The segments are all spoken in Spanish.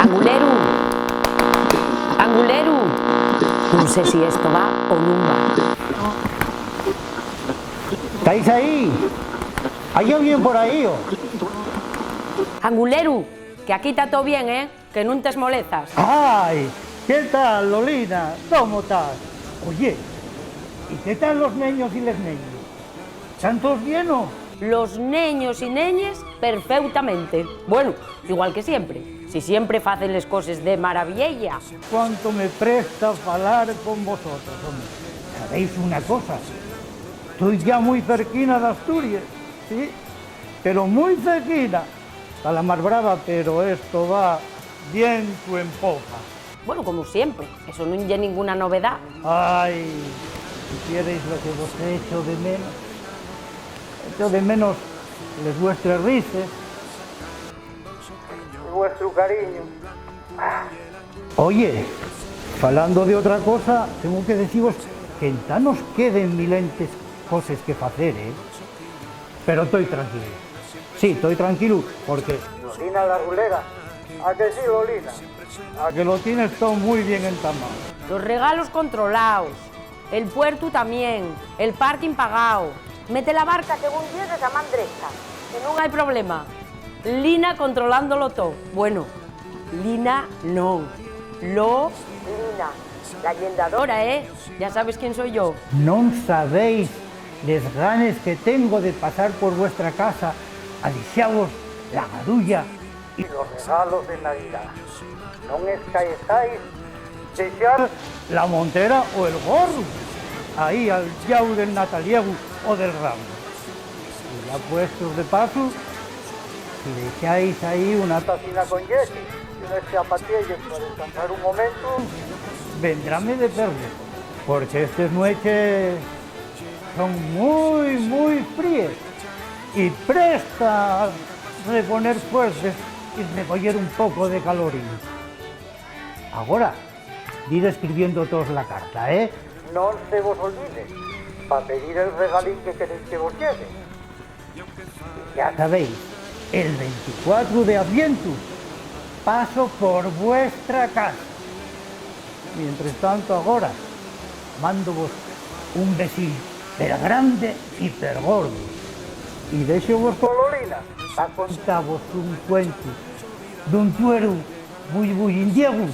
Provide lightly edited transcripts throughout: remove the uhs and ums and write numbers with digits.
Anguleru, Anguleru. No sé si esto va o no va. ¿Estáis ahí? ¿Hay alguien por ahí? Anguleru, que aquí está todo bien, ¿eh? Que no te molestas. ¡Ay! ¿Qué tal, Lolina? ¿Cómo estás? Oye, ¿y qué tal los niños y las niñas? ¿Están todos bien o? Los niños y neñes perfectamente. Bueno, igual que siempre. Si siempre hacen las cosas de maravilla. ¿Cuánto me presta hablar con vosotros, hombre? ¿Sabéis una cosa? Estoy ya muy cerquina de Asturias, ¿sí? Pero muy cerquina. Está la más brava, pero esto va viento en popa. Bueno, como siempre, eso no es ninguna novedad. Ay, si quieres lo que vos he hecho de menos. Echo de menos les vuestras risas, vuestro cariño. Oye, falando de otra cosa, tengo que deciros que en nos queden milentes cosas que hacer, ¿eh? Pero estoy tranquilo. Sí, estoy tranquilo, porque... Lolina la rulera. ¿A que sí, Lolina? A que lo tienes todo muy bien entamado. Los regalos controlados, el puerto también, el parking pagado. Mete la barca según llegues a man derecha, que no hay problema. Lina controlándolo todo. Bueno, Lina no, Lina, la yendadora, ¿eh? Ya sabes quién soy yo. No sabéis les ganes que tengo de pasar por vuestra casa a deixaros la garulla y los regalos de Navidad. No escaezáis deixar la montera o el gorro ahí al llau del nataliego o del ramo. Y ya puestos de paso, si dejáis ahí una tacina con Jessie y unas zapatillas para descansar un momento, vendráme de perder, porque estas noches son muy frías y presta a reponer fuerzas y recoger un poco de calorías. Ahora, id escribiendo todos la carta, ¿eh? No se vos olvide, para pedir el regalín que queréis que vos lleve. Y ya sabéis, el 24 de Adviento paso por vuestra casa. Mientras tanto, ahora, mando vos un besín, pero grande y pero gordo. Y deixo vos con Lolina para contaros un cuento de un tuero muy indiego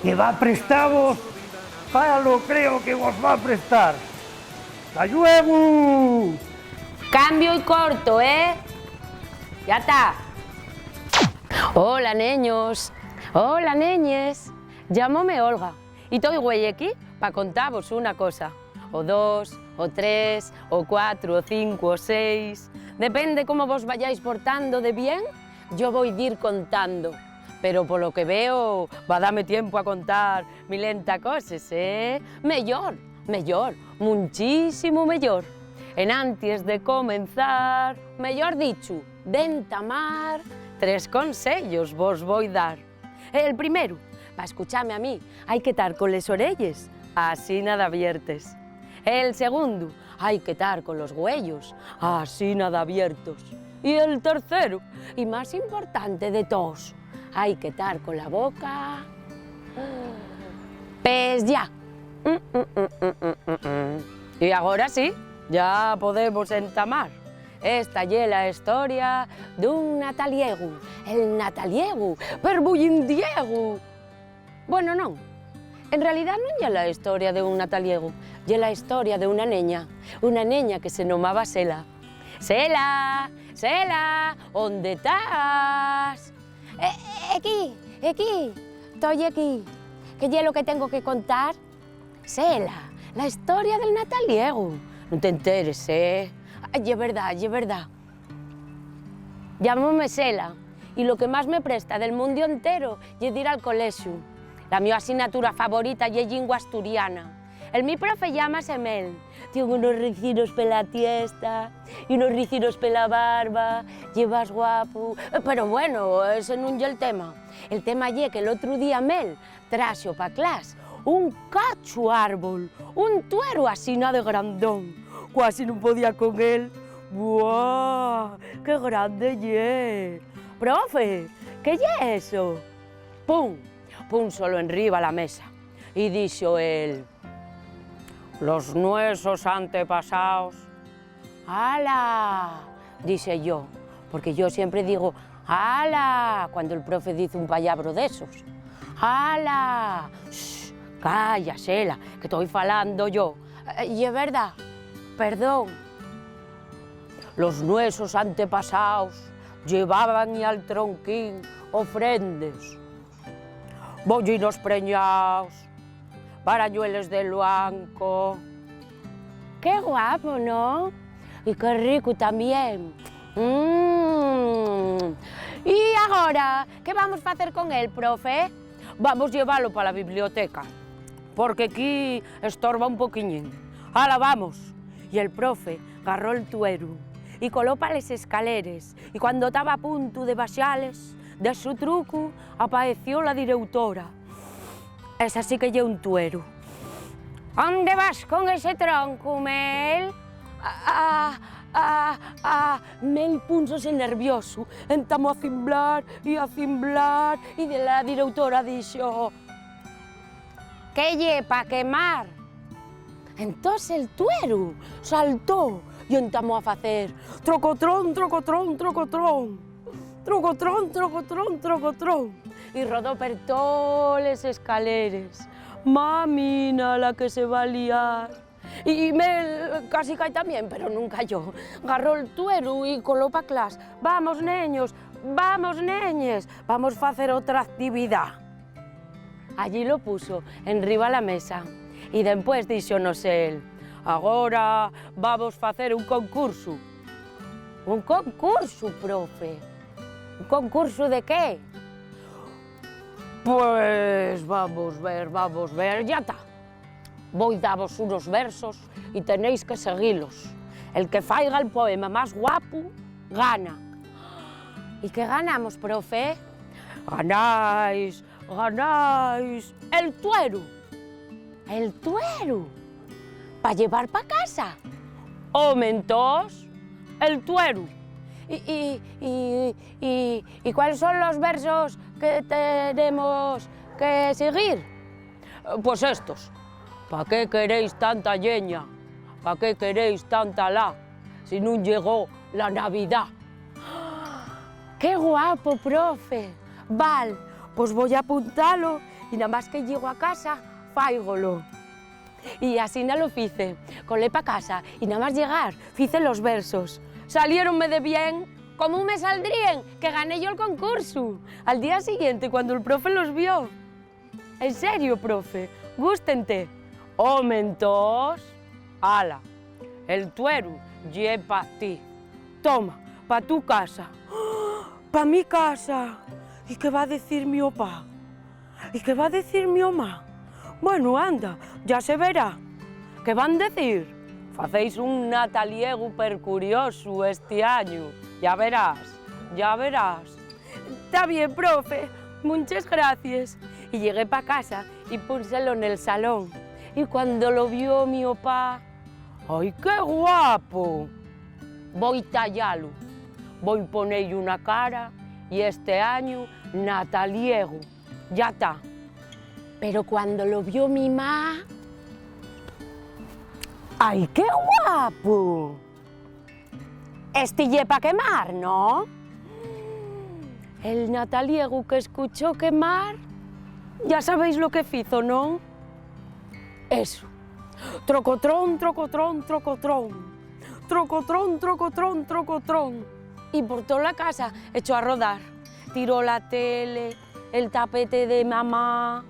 que va a prestaros para lo creo que vos va a prestar. ¡Hasta luego! Cambio y corto, ¿eh? Ya está. Hola, niños. Hola, neñes. Llámame Olga. Y estoy güey aquí para contaros una cosa. O dos, o tres, o cuatro, o cinco, o seis. Depende cómo vos vayáis portando de bien, yo voy a ir contando. Pero por lo que veo, va a darme tiempo a contar milenta cosas, ¿eh? Mejor, muchísimo mejor. En antes de comenzar, mejor dicho, de entamar, 3 consejos vos voy a dar. El primero, para escucharme a mí, hay que estar con las orellas así nada abiertas. El segundo, hay que estar con los huellos así nada abiertos. Y el tercero, y más importante de todos, hay que estar con la boca... Pues ya. Y ahora sí, ya podemos entamar. Esta es la historia de un nataliego, el nataliego, pero muy indiego. Bueno, no, en realidad no es la historia de un nataliego, es la historia de una niña que se llamaba Sela. Sela, Sela, ¿dónde estás? Aquí, estoy aquí. ¿Qué es lo que tengo que contar? Sela, la historia del nataliego. No te enteres, ¿eh? Ay, es verdad. Llámame Sela y lo que más me presta del mundo entero es ir al colegio. La mi asignatura favorita es lengua asturiana. El mi profe llama Semel. Tiene unos ricinos pela tiesta y unos ricinos pela barba. Llevas guapo. Pero bueno, ese no es el tema. El tema es que el otro día Mel trajo pa' clase un cacho árbol, un tuero así nada de grandón. Casi no podía con él. ¡Buah! ¡Qué grande es! Profe, ¿qué es eso? pum, pum solo enriba la mesa. Y dixo él, los nuestros antepasados. ¡Hala! Dice yo, porque yo siempre digo, ¡hala! Cuando el profe dice un palabro de esos. ¡Hala! Shh, calla, Xela, que estoy falando yo. Y es verdad, perdón. Los nuestros antepasados llevaban al tronquín ofrendes, bollinos preñados, parañuelos de luanco. ¡Qué guapo, ¿no? Y qué rico también. Y ahora, ¿qué vamos a hacer con él, profe? Vamos a llevarlo para la biblioteca, porque aquí estorba un poquillín. ¡Hala, vamos! Y el profe agarró el tuero y coló para las escaleras. Y cuando estaba a punto de baixales, de su truco, apareció la directora. Esa sí que lleva un tuero. ¿Dónde vas con ese tronco, Mel? Mel púnsose nervioso, entamó a cimblar, y de la directora dixo, ¿qué lle pa quemar? Entonces el tuero saltó y entamó a facer trocotrón, trocotrón, trocotrón, trocotrón, trocotrón, trocotrón, y rodó per todas las escaleras. Mamina, la que se va a liar. Y Mel casi cae también, pero nunca cayó. Agarró el tuero y coló pa' clase. Vamos, neños, vamos, neñes, vamos a hacer otra actividad. Allí lo puso, enriba la mesa. Y después díxonos él, agora vamos a hacer un concurso. Un concurso, profe. ¿Un concurso de qué? Pues vamos a ver, ya está. Voy a daros unos versos y tenéis que seguirlos. El que faiga el poema más guapo, gana. ¿Y qué ganamos, profe? Ganáis el tuero. El tuero. ¿Para llevar para casa? Aumentos, el tuero. ¿Y cuáles son los versos que tenemos que seguir? Pues estos. ¿Para qué queréis tanta lleña? ¿Para qué queréis tanta la? Si no llegó la Navidad. ¡Qué guapo, profe! Val, pues voy a apuntarlo y nada más que llego a casa, faigolo. Y así no lo hice. Colé para casa y nada más llegar, hice los versos. Salieronme de bien. ¿Cómo me saldrían? Que gané yo el concurso. Al día siguiente, cuando el profe los vio. En serio, profe, gústente. Aumentos, ala, el tuero lle pa ti. Toma, pa tu casa. ¡Oh! Pa mi casa. ¿Y qué va a decir mi opa? ¿Y qué va a decir mi oma? Bueno, anda, ya se verá. ¿Qué van a decir? Facéis un nataliego per curioso este año. Ya verás, ya verás. Está bien, profe, muchas gracias. Y llegué para casa y púselo en el salón. Y cuando lo vio mi opa, ¡ay, qué guapo! Voy a tallarlo, voy a ponerle una cara y este año nataliego, ya está. Pero cuando lo vio mi ma, ¡ay, qué guapo! Este lle pa quemar, ¿no? El nataliego que escuchó quemar, ya sabéis lo que hizo, ¿no? Eso. Trocotrón, trocotrón, trocotrón. Trocotrón, trocotrón, trocotrón. Y por toda la casa echó a rodar. Tiró la tele, el tapete de mamá,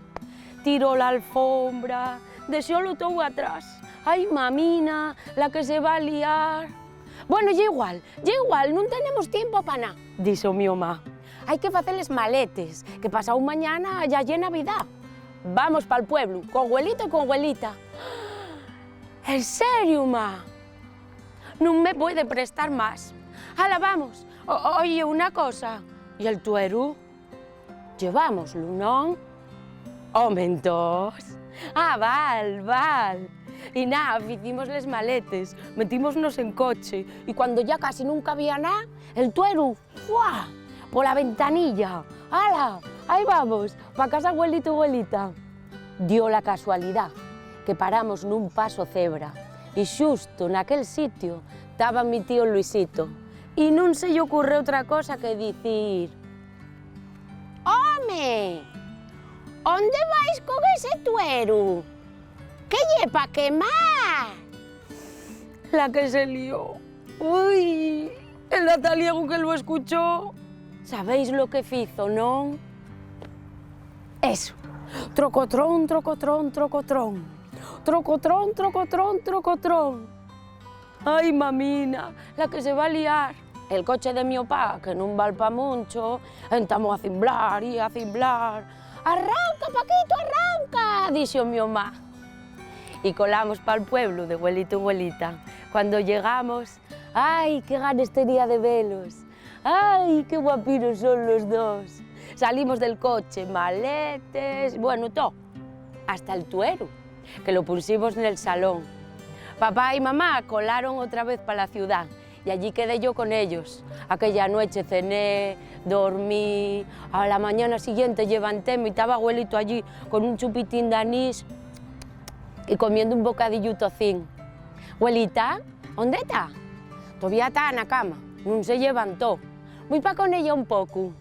tiró la alfombra, deseólo todo atrás. ¡Ay, mamina, la que se va a liar! Bueno, ya igual, no tenemos tiempo para nada, dijo mi mamá. Hay que hacerles maletes, que pasado mañana ya es Navidad. Vamos para el pueblo, con abuelito y con abuelita. ¿En serio, ma? No me puede prestar más. ¡Hala, vamos! Oye, una cosa. ¿Y el tuero? Llevámoslo, ¿no? Aumentos. Ah, val. Y nada, hicimos les maletes, metímonos en coche y cuando ya casi nunca había nada, el tuero, ¡fua!, por la ventanilla, ¡hala!, Ahí vamos, pa casa abuelito y abuelita. Dio la casualidad que paramos nun paso cebra e xusto naquel sitio estaba mi tío Luisito e non se lle ocurre outra cosa que dicir: «Home, onde vais con ese tuero? Que lle pa quemar?» La que se lió. Uy, el nataliego que lo escuchó. ¿Sabéis lo que fizo, non? Eso. Trocotrón, trocotrón, trocotrón. Trocotrón, trocotrón, trocotrón. Ay, mamina, la que se va a liar. El coche de mi opá, que non val pa mucho, entamos a cimblar y a cimblar. «Arranca, Paquito, arranca», dixo mi omá. Y colamos pa'l pueblo de abuelito y abuelita. Cuando llegamos, ¡ay, qué ganas tenía de velos! ¡Ay, qué guapinos son los dos! Salimos del coche, maletes, bueno, todo. Hasta el tuero, que lo pusimos en el salón. Papá y mamá colaron otra vez para la ciudad y allí quedé yo con ellos. Aquella noche cené, dormí, a la mañana siguiente levantéme y estaba abuelito allí con un chupitín de anís y comiendo un bocadillo tocín. «Abuelita, ¿dónde está?» «Todavía está en la cama, no se levantó. Voy pa con ella un poco».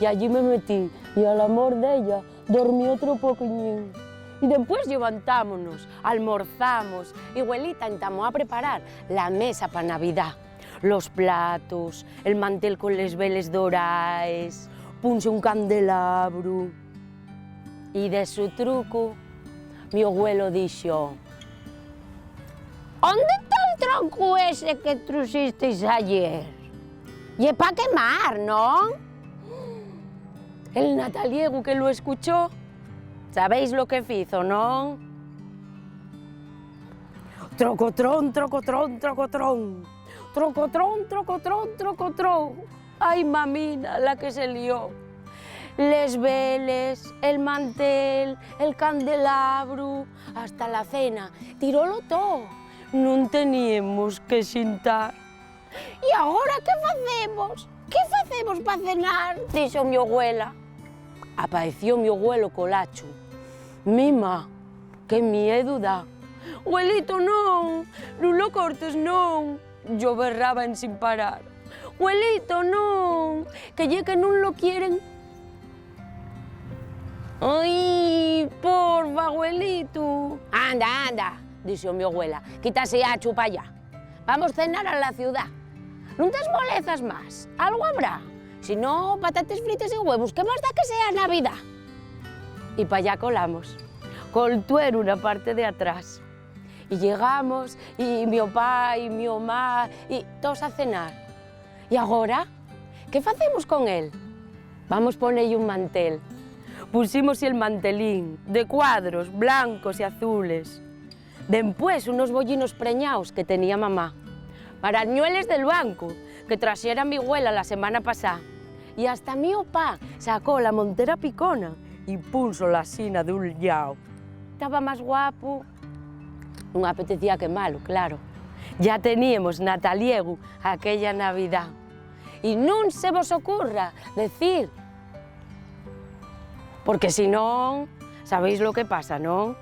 Y allí me metí y al amor de ella dormí otro poquillín. Y después levantámonos, almorzamos y abuelita entamó a preparar la mesa para Navidad. Los platos, el mantel con les veles doraes, punxe un candelabro. Y de su truco, mi abuelo dixo: «¿Dónde está el tronco ese que truxisteis ayer? Y pa quemar, ¿no?» El nataliego que lo escuchó, ¿sabéis lo que fizo, no? Trocotrón, trocotrón, trocotrón. Trocotrón, trocotrón, trocotrón. Ay, mamina, la que se lió. Les veles, el mantel, el candelabro, hasta la cena. Tirólo todo. Non teníamos que xintar. E agora que facemos? Que facemos para cenar? Dixo mi abuela. Apareció mi abuelo Colacho. Mima, que miedo dá. Abuelito, non, non lo cortes, non. Yo berraba en sin parar. Abuelito, non, que lle que non lo quieren. Ay, porfa, abuelito. Anda, anda, dixo mi abuela, quítase a chupa ya. Vamos a cenar a la ciudad. Non tes molezas más, algo habrá. Si no, patates fritas y huevos, ¿qué más da que sea Navidad? Y para allá colamos, con el tuero en la parte de atrás. Y llegamos, y mi opá y mi omá, y todos a cenar. ¿Y ahora? ¿Qué facemos con él? Vamos ponerle un mantel. Pusimos el mantelín, de cuadros blancos y azules. Después unos bollinos preñados que tenía mamá. Marañueles del banco, que trajera mi abuela la semana pasada. Y hasta mi opá sacó la montera picona y puso la sina de un llao. Estaba más guapo. No apetecía que malo, claro. Ya teníamos nataliego aquella Navidad. Y non se vos ocurra decir, porque si no, sabéis lo que pasa, ¿no?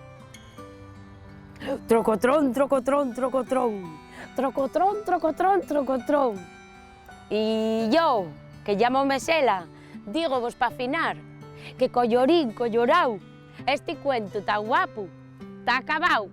Trocotrón, trocotrón, trocotrón. Trocotrón, trocotrón, trocotrón. Y yo, que llamo Mesela, digo vos pa afinar, que collorín, collorao, este cuento tan guapo, está acabado.